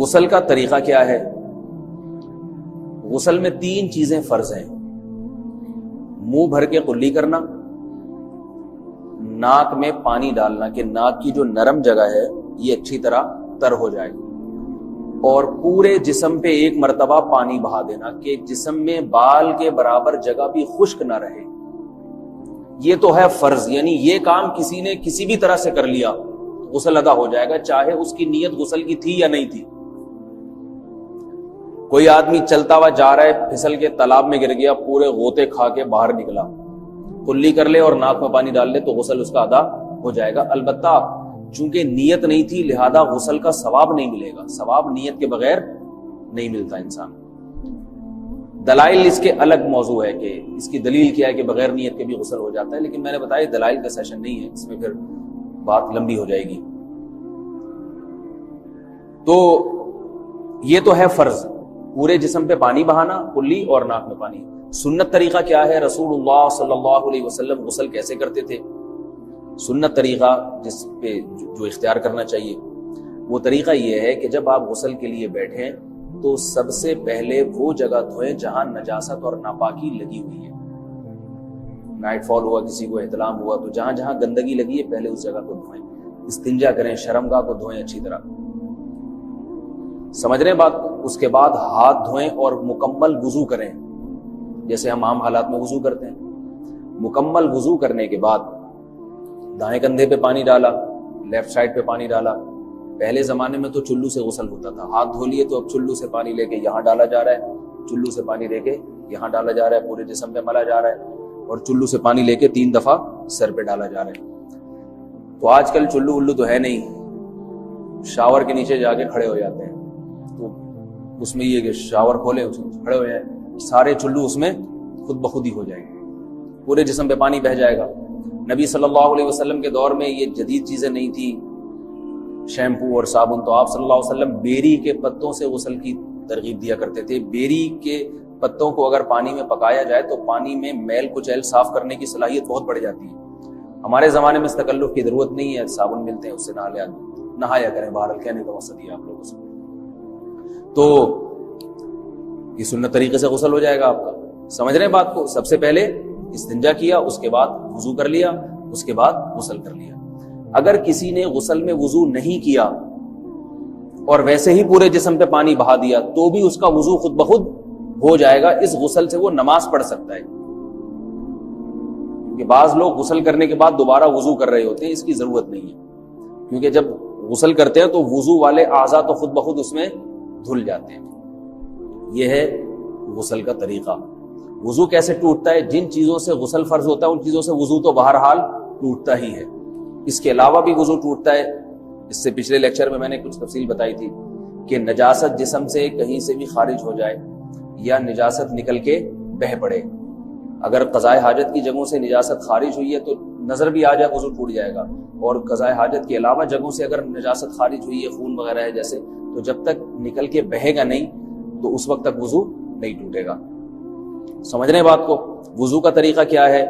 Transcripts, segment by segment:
غسل کا طریقہ کیا ہے؟ غسل میں 3 چیزیں فرض ہیں: منہ بھر کے قلی کرنا، ناک میں پانی ڈالنا کہ ناک کی جو نرم جگہ ہے یہ اچھی طرح تر ہو جائے، اور پورے جسم پہ 1 مرتبہ پانی بہا دینا کہ جسم میں بال کے برابر جگہ بھی خشک نہ رہے۔ یہ تو ہے فرض، یعنی یہ کام کسی نے کسی بھی طرح سے کر لیا غسل ادا ہو جائے گا، چاہے اس کی نیت غسل کی تھی یا نہیں تھی۔ کوئی آدمی چلتا ہوا جا رہا ہے، پھسل کے تالاب میں گر گیا، پورے غوطے کھا کے باہر نکلا، کلی کر لے اور ناک میں پانی ڈال لے تو غسل اس کا ادا ہو جائے گا۔ البتہ چونکہ نیت نہیں تھی لہذا غسل کا ثواب نہیں ملے گا، ثواب نیت کے بغیر نہیں ملتا انسان۔ دلائل اس کے الگ موضوع ہے کہ اس کی دلیل کیا ہے کہ بغیر نیت کے بھی غسل ہو جاتا ہے، لیکن میں نے بتایا دلائل کا سیشن نہیں ہے، اس میں پھر بات لمبی ہو جائے گی۔ تو یہ تو ہے فرض، پورے جسم پہ پانی بہانا، کلی اور ناک میں پانی۔ سنت طریقہ کیا ہے؟ رسول اللہ صلی اللہ علیہ وسلم غسل کیسے کرتے تھے؟ سنت طریقہ جس پہ جو اختیار کرنا چاہیے وہ طریقہ یہ ہے کہ جب آپ غسل کے لیے بیٹھیں تو سب سے پہلے وہ جگہ دھوئیں جہاں نجاست اور ناپاکی لگی ہوئی ہے۔ نائٹ فال ہوا، کسی کو احتلام ہوا، تو جہاں جہاں گندگی لگی ہے پہلے اس جگہ کو دھوئیں، استنجا کریں، شرمگاہ کو دھوئیں اچھی طرح، سمجھ رہے ہیں بات؟ اس کے بعد ہاتھ دھوئیں اور مکمل وضو کریں جیسے ہم عام حالات میں وضو کرتے ہیں۔ مکمل وضو کرنے کے بعد دائیں کندھے پہ پانی ڈالا، لیفٹ سائڈ پہ پانی ڈالا۔ پہلے زمانے میں تو چلو سے غسل ہوتا تھا، ہاتھ دھو لیے تو اب چلو سے پانی لے کے یہاں ڈالا جا رہا ہے، چلو سے پانی لے کے یہاں ڈالا جا رہا ہے، پورے جسم پہ ملا جا رہا ہے، اور چلو سے پانی لے کے 3 دفعہ سر پہ ڈالا جا رہا ہے۔ تو آج کل چلو ولو تو ہے نہیں، شاور کے نیچے جا کے کھڑے ہو جاتے ہیں، تو اس میں یہ کہ شاور کھولے اس میں کھڑے ہو جائیں، سارے چلو اس میں خود بخود ہی ہو جائیں گے، پورے جسم پہ پانی بہہ جائے گا۔ نبی صلی اللہ علیہ وسلم کے دور میں یہ جدید چیزیں نہیں تھی، شیمپو اور صابن، تو آپ صلی اللہ علیہ وسلم بیری کے پتوں سے غسل کی ترغیب دیا کرتے تھے۔ بیری کے پتوں کو اگر پانی میں پکایا جائے تو پانی میں میل کچیل صاف کرنے کی صلاحیت بہت بڑھ جاتی ہے۔ ہمارے زمانے میں اس تکلف کی ضرورت نہیں ہے، صابن ملتے ہیں اس سے نہایا کریں، بہرحال کہنے کا مقصد یہ آپ لوگوں سے۔ تو یہ سنت طریقے سے غسل ہو جائے گا آپ کا، سمجھ رہے ہیں بات کو؟ سب سے پہلے استنجا کیا، اس کے بعد وضو کر لیا، اس کے بعد غسل کر لیا۔ اگر کسی نے غسل میں وضو نہیں کیا اور ویسے ہی پورے جسم پہ پانی بہا دیا تو بھی اس کا وضو خود بخود ہو جائے گا، اس غسل سے وہ نماز پڑھ سکتا ہے۔ کیونکہ بعض لوگ غسل کرنے کے بعد دوبارہ وضو کر رہے ہوتے ہیں، اس کی ضرورت نہیں ہے، کیونکہ جب غسل کرتے ہیں تو وضو والے اعضاء تو خود بخود اس میں دھل جاتے ہیں۔ یہ ہے غسل کا طریقہ۔ وضو کیسے ٹوٹتا ہے؟ جن چیزوں سے غسل فرض ہوتا ہے ان چیزوں سے وضو تو بہرحال ٹوٹتا ہی ہے، اس کے علاوہ بھی وضو ٹوٹتا ہے۔ اس سے پچھلے لیکچر میں میں نے کچھ تفصیل بتائی تھی کہ نجاست جسم سے کہیں سے بھی خارج ہو جائے یا نجاست نکل کے بہہ پڑے، اگر قضاء حاجت کی جگہوں سے نجاست خارج ہوئی ہے تو نظر بھی آ جائے وضو ٹوٹ جائے گا، اور قضاء حاجت کے علاوہ جگہوں سے اگر نجاست خارج ہوئی ہے، خون وغیرہ ہے جیسے، تو جب تک نکل کے بہے گا نہیں تو اس وقت تک وضو نہیں ٹوٹے گا۔ سمجھ رہے ہیں بات کو؟ وضو کا طریقہ کیا ہے؟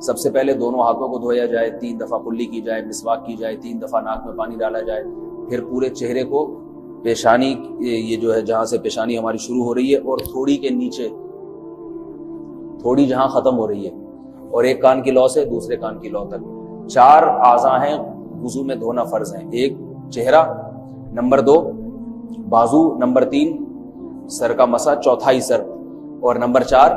سب سے پہلے دونوں ہاتھوں کو دھویا جائے، 3 دفعہ کلی کی جائے، مسواک کی جائے، 3 دفعہ ناک میں پانی ڈالا جائے، پھر پورے چہرے کو پیشانی، یہ جو ہے جہاں سے پیشانی ہماری شروع ہو رہی ہے اور تھوڑی کے نیچے، تھوڑی جہاں ختم ہو رہی ہے، اور ایک کان کی لو سے دوسرے کان کی لو تک 4 اعضاء ہیں وضو میں دھونا فرض ہیں۔ 1 چہرہ، نمبر 2 بازو، نمبر 3 سر کا مسا، چوتھائی سر، اور نمبر 4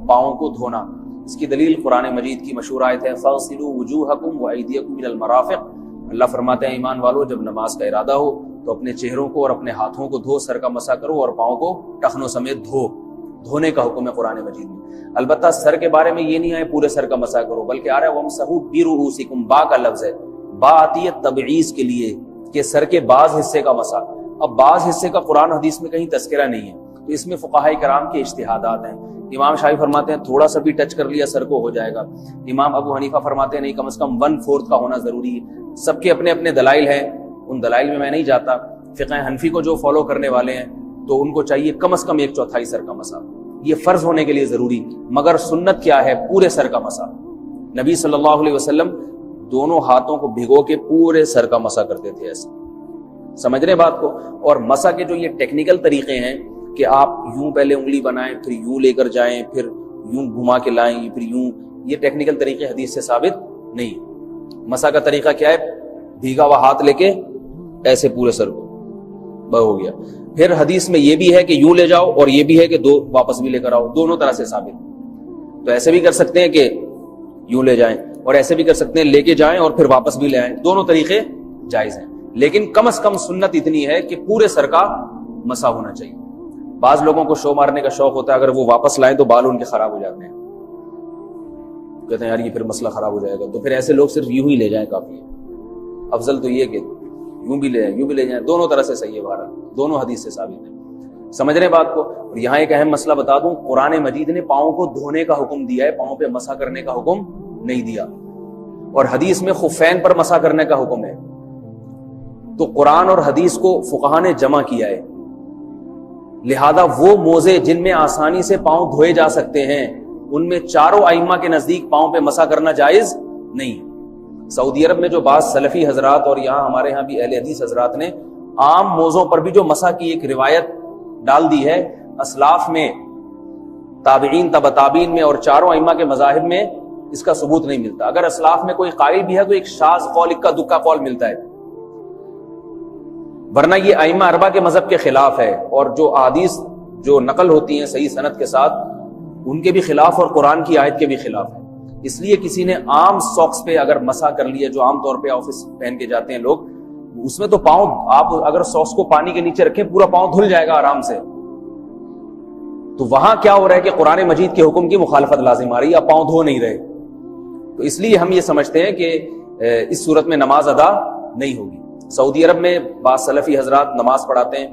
پاؤں کو دھونا۔ اس کی دلیل قرآن مجید کی مشہور آیت ہے فاغسلوا وجوہکم وایدیکم الی المرافق۔ اللہ فرماتے ہیں ایمان والو جب نماز کا ارادہ ہو تو اپنے چہروں کو اور اپنے ہاتھوں کو دھو، سر کا مسا کرو اور پاؤں کو ٹخنوں سمیت دھو۔ دھونے کا حکم ہے قرآن مجید میں۔ البتہ سر کے بارے میں یہ نہیں ہے پورے سر کا مسا کرو، بلکہ آ رہا ہے وامسحوا برؤوسکم، با کا لفظ ہے، با آتی ہے تبعیض کے لیے کہ سر کے بعض حصے کا مسا۔ اب بعض حصے کا قرآن حدیث میں کہیں تذکرہ نہیں ہے، تو اس میں فقہاء کرام کے اجتہادات ہیں۔ امام شافعی فرماتے ہیں تھوڑا سا بھی ٹچ کر لیا سر کو ہو جائے گا، امام ابو حنیفہ فرماتے ہیں نہیں کم از کم 1/4 کا ہونا ضروری ہے۔ سب کے اپنے اپنے دلائل ہیں، ان دلائل میں نہیں جاتا۔ فقہ حنفی کو جو فالو کرنے والے ہیں تو ان کو چاہیے کم از کم 1/4 سر کا مسا، یہ فرض ہونے کے لیے ضروری، مگر سنت کیا ہے؟ پورے سر کا مسا۔ نبی صلی اللہ علیہ وسلم دونوں ہاتھوں کو بھگو کے پورے سر کا مسا کرتے تھے ایسے، سمجھ رہے بات کو؟ اور مسح کے جو یہ ٹیکنیکل طریقے ہیں کہ آپ یوں پہلے انگلی بنائیں، پھر یوں لے کر جائیں، پھر یوں گھما کے لائیں، پھر یوں، یہ ٹیکنیکل طریقے حدیث سے ثابت نہیں۔ مسح کا طریقہ کیا ہے؟ بھیگا ہوا ہاتھ لے کے ایسے پورے سر کو ہو گیا۔ پھر حدیث میں یہ بھی ہے کہ یوں لے جاؤ، اور یہ بھی ہے کہ دو واپس بھی لے کر آؤ، دونوں طرح سے ثابت۔ تو ایسے بھی کر سکتے ہیں کہ یوں لے جائیں، اور ایسے بھی کر سکتے ہیں لے کے جائیں اور پھر واپس بھی لے آئیں، دونوں طریقے جائز ہیں۔ لیکن کم از کم سنت اتنی ہے کہ پورے سر کا مسح ہونا چاہیے۔ بعض لوگوں کو شو مارنے کا شوق ہوتا ہے، اگر وہ واپس لائیں تو بال ان کے خراب ہو جاتے ہیں، کہتے ہیں یار یہ پھر مسئلہ خراب ہو جائے گا، تو پھر ایسے لوگ صرف یوں ہی لے جائیں کافی ہے۔ افضل تو یہ کہ یوں بھی لے جائیں، یوں بھی لے جائیں، دونوں طرح سے صحیح ہے، بہرحال دونوں حدیث سے ثابت ہے۔ سمجھ رہے بات کو؟ اور یہاں ایک اہم مسئلہ بتا دوں، قرآن مجید نے پاؤں کو دھونے کا حکم دیا ہے، پاؤں پہ مسح کرنے کا حکم نہیں دیا، اور حدیث میں خفین پر مسح کرنے کا حکم ہے۔ تو قرآن اور حدیث کو فقہا نے جمع کیا ہے، لہذا وہ موزے جن میں آسانی سے پاؤں دھوئے جا سکتے ہیں، ان میں چاروں ائمہ کے نزدیک پاؤں پہ مسح کرنا جائز نہیں ہے۔ سعودی عرب میں جو بعض سلفی حضرات اور یہاں ہمارے ہاں بھی اہل حدیث حضرات نے عام موزوں پر بھی جو مسح کی ایک روایت ڈال دی ہے، اسلاف میں، تابعین، تبع تابعین میں اور چاروں ائمہ کے مذاہب میں اس کا ثبوت نہیں ملتا۔ اگر اسلاف میں کوئی قائل بھی ہے تو ایک شاذ قول، اکا دکا قول ملتا ہے، ورنہ یہ ائمہ اربعہ کے مذہب کے خلاف ہے، اور جو احادیث جو نقل ہوتی ہیں صحیح سند کے ساتھ ان کے بھی خلاف اور قرآن کی آیت کے بھی خلاف ہے۔ اس لیے کسی نے عام ساکس پہ اگر مسح کر لیا، جو عام طور پہ آفس پہن کے جاتے ہیں لوگ، اس میں تو پاؤں، آپ اگر ساکس کو پانی کے نیچے رکھیں پورا پاؤں دھل جائے گا آرام سے، تو وہاں کیا ہو رہا ہے کہ قرآن مجید کے حکم کی مخالفت لازم آ رہی ہے، آپ پاؤں دھو نہیں رہے۔ تو اس لیے ہم یہ سمجھتے ہیں کہ اس صورت میں نماز ادا نہیں ہوگی۔ سعودی عرب میں بعض سلفی حضرات نماز پڑھاتے ہیں،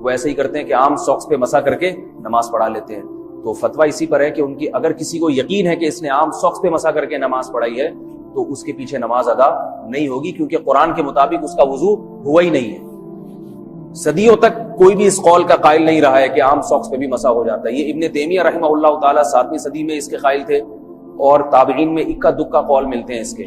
وہ ایسے ہی کرتے ہیں کہ عام ساکس پہ مسح کر کے نماز پڑھا لیتے ہیں۔ تو فتویٰ اسی پر ہے کہ ان کی، اگر کسی کو یقین ہے کہ اس نے عام ساکس پہ مسح کر کے نماز پڑھائی ہے تو اس کے پیچھے نماز ادا نہیں ہوگی، کیونکہ قرآن کے مطابق اس کا وضو ہوا ہی نہیں ہے۔ صدیوں تک کوئی بھی اس قول کا قائل نہیں رہا ہے کہ عام ساکس پہ بھی مسح ہو جاتا ہے۔ یہ ابن تیمیہ رحمہ اللہ تعالیٰ 7ویں صدی میں اس کے قائل تھے، اور تابعین میں اکا دکا قول ملتے ہیں اس کے،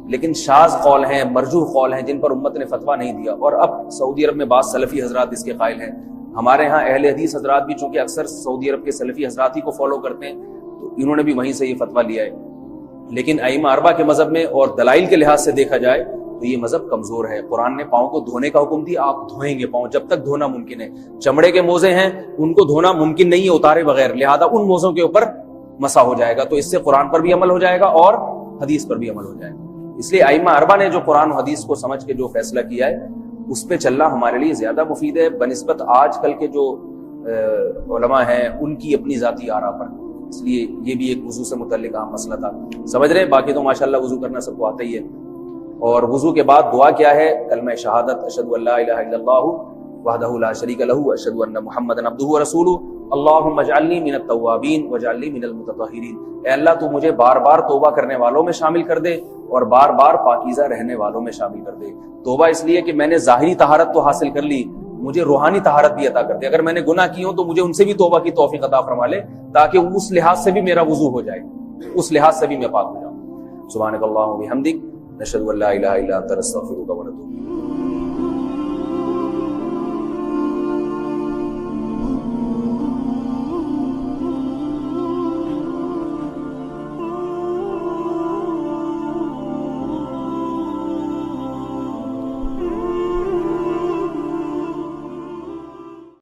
لیکن شاذ قول ہیں، مرجوح قول ہیں، جن پر امت نے فتویٰ نہیں دیا۔ اور اب سعودی عرب میں بعض سلفی حضرات اس کے قائل ہیں۔ ہمارے ہاں اہل حدیث حضرات بھی چونکہ اکثر سعودی عرب کے سلفی حضرات ہی کو فالو کرتے ہیں، تو انہوں نے بھی وہیں سے یہ فتویٰ لیا ہے۔ لیکن ائمہ اربعہ کے مذہب میں اور دلائل کے لحاظ سے دیکھا جائے تو یہ مذہب کمزور ہے۔ قرآن نے پاؤں کو دھونے کا حکم دیا، آپ دھوئیں گے پاؤں جب تک دھونا ممکن ہے۔ چمڑے کے موزے ہیں، ان کو دھونا ممکن نہیں ہے اتارے بغیر، لہذا ان موزوں کے اوپر مسح ہو جائے گا، تو اس سے قرآن پر بھی عمل ہو جائے گا اور حدیث پر بھی عمل ہو جائے گا۔ اس لیے ائمہ اربعہ نے جو قرآن و حدیث کو سمجھ کے جو فیصلہ کیا ہے اس پہ چلنا ہمارے لیے زیادہ مفید ہے بنسبت آج کل کے جو علماء ہیں ان کی اپنی ذاتی آراء پر۔ اس لیے یہ بھی ایک وضو سے متعلق اہم مسئلہ تھا، سمجھ رہے ہیں؟ باقی تو ماشاءاللہ وضو کرنا سب کو آتا ہی ہے۔ اور وضو کے بعد دعا کیا ہے؟ کلمہ شہادت، اشہد ان لا الہ الا اللہ وحدہ لا شریک لہ اشہد ان محمدا عبدہ ورسولہ اللہم اجعلنی من التوابین واجعلنی من المتطہرین۔ اے اللہ تو مجھے بار بار توبہ کرنے والوں میں شامل کر دے اور بار بار پاکیزہ رہنے والوں میں شامل کر دے۔ توبہ اس لیے کہ میں نے ظاہری طہارت تو حاصل کر لی، مجھے روحانی طہارت بھی عطا کر دے۔ اگر میں نے گناہ کی ہوں تو مجھے ان سے بھی توبہ کی توفیق عطا فرما لے، تاکہ اس لحاظ سے بھی میرا وضو ہو جائے، اس لحاظ سے بھی میں پاک ہو جاؤں۔ سبحانک اللہم و بحمدک، نشہد ان لا الہ الا انت، نستغفرک و نتوب الیک۔